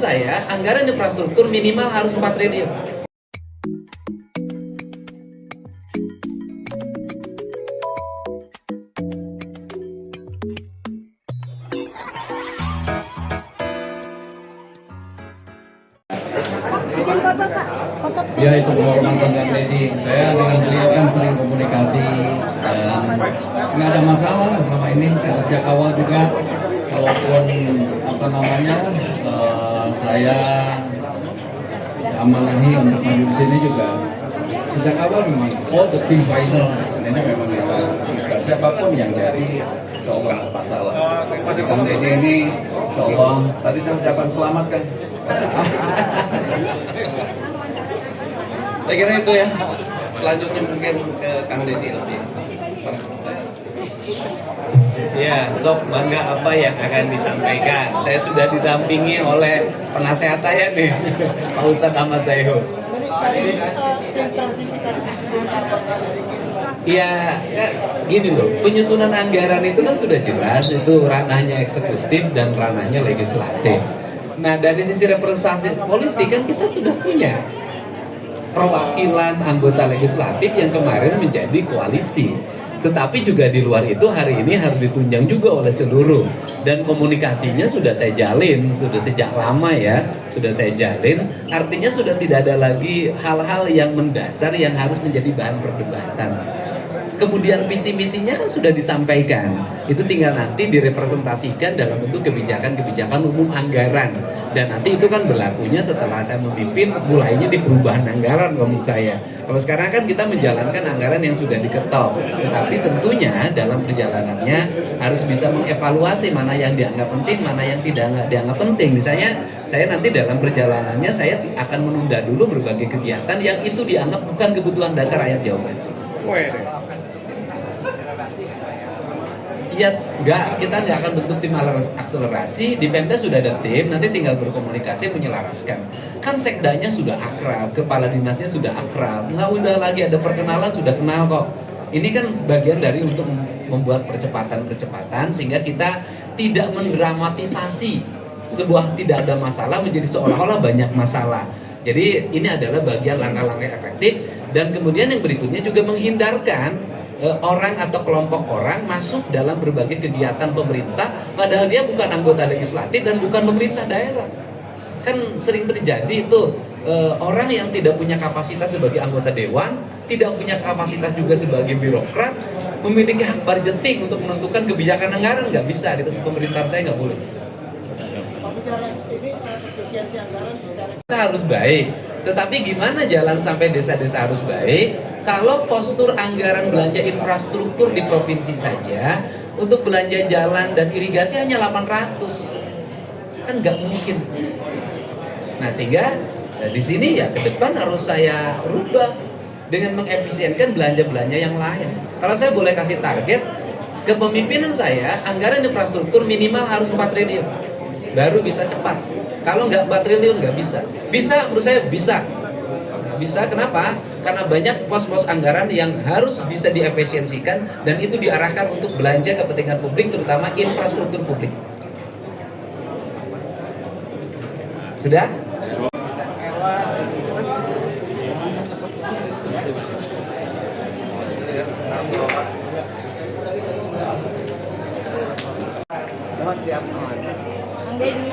saya, anggaran infrastruktur minimal harus 4 triliun. Ya, itu kehormatan Kang Deddy. Saya dengan beliau kan sering komunikasi dan nggak ada masalah selama ini. Karena sejak awal juga, kalaupun saya amanahi untuk maju di sini juga sejak awal memang all the team final ini memang kita siapapun yang jadi, insya Allah nggak masalah. Jadi Kang Deddy ini, insya Allah tadi saya ucapkan selamat kan. Saya kira itu ya. Selanjutnya mungkin ke Kang Deddy lebih. Ya, sok mangga apa yang akan disampaikan. Saya sudah didampingi oleh penasehat saya nih, Pak Ustadz Ahmad Zaihu. Ya, gini loh, penyusunan anggaran itu kan sudah jelas, itu ranahnya eksekutif dan ranahnya legislatif. Nah, dari sisi representasi politik kan kita sudah punya perwakilan anggota legislatif yang kemarin menjadi koalisi. Tetapi juga di luar itu hari ini harus ditunjang juga oleh seluruh. Dan komunikasinya sudah saya jalin, sudah sejak lama ya, sudah saya jalin. Artinya sudah tidak ada lagi hal-hal yang mendasar yang harus menjadi bahan perdebatan. Kemudian visi misinya kan sudah disampaikan. Itu tinggal nanti direpresentasikan dalam bentuk kebijakan-kebijakan umum anggaran. Dan nanti itu kan berlakunya setelah saya memimpin, mulainya di perubahan anggaran menurut saya. Kalau sekarang kan kita menjalankan anggaran yang sudah diketok. Tetapi tentunya dalam perjalanannya harus bisa mengevaluasi mana yang dianggap penting, mana yang tidak dianggap penting. Misalnya saya nanti dalam perjalanannya saya akan menunda dulu berbagai kegiatan yang itu dianggap bukan kebutuhan dasar rakyat Jawa Barat. Ya, kita nggak akan bentuk tim akselerasi. Di Pemda sudah ada tim, nanti tinggal berkomunikasi menyelaraskan. Kan sekdanya sudah akrab, kepala dinasnya sudah akrab, nggak udah lagi ada perkenalan, sudah kenal kok. Ini kan bagian dari untuk membuat percepatan sehingga kita tidak mendramatisasi sebuah tidak ada masalah menjadi seolah-olah banyak masalah. Jadi ini adalah bagian langkah-langkah efektif dan kemudian yang berikutnya juga menghindarkan orang atau kelompok orang masuk dalam berbagai kegiatan pemerintah padahal dia bukan anggota legislatif dan bukan pemerintah daerah. Kan sering terjadi itu orang yang tidak punya kapasitas sebagai anggota dewan, tidak punya kapasitas juga sebagai birokrat, memiliki hak budgeting untuk menentukan kebijakan anggaran, nggak bisa, itu pemerintahan saya nggak boleh. Kita harus baik, tetapi gimana jalan sampai desa-desa harus baik? Kalau postur anggaran belanja infrastruktur di provinsi saja untuk belanja jalan dan irigasi hanya 800, kan nggak mungkin. Nah sehingga di sini ya ke depan harus saya rubah dengan mengefisienkan belanja-belanja yang lain. Kalau saya boleh kasih target, kepemimpinan saya anggaran infrastruktur minimal harus 4 triliun, baru bisa cepat. Kalau nggak 4 triliun nggak bisa. Bisa menurut saya bisa. Bisa kenapa? Karena banyak pos-pos anggaran yang harus bisa diefisiensikan dan itu diarahkan untuk belanja kepentingan publik, terutama infrastruktur publik. Sudah? Kang Deddy,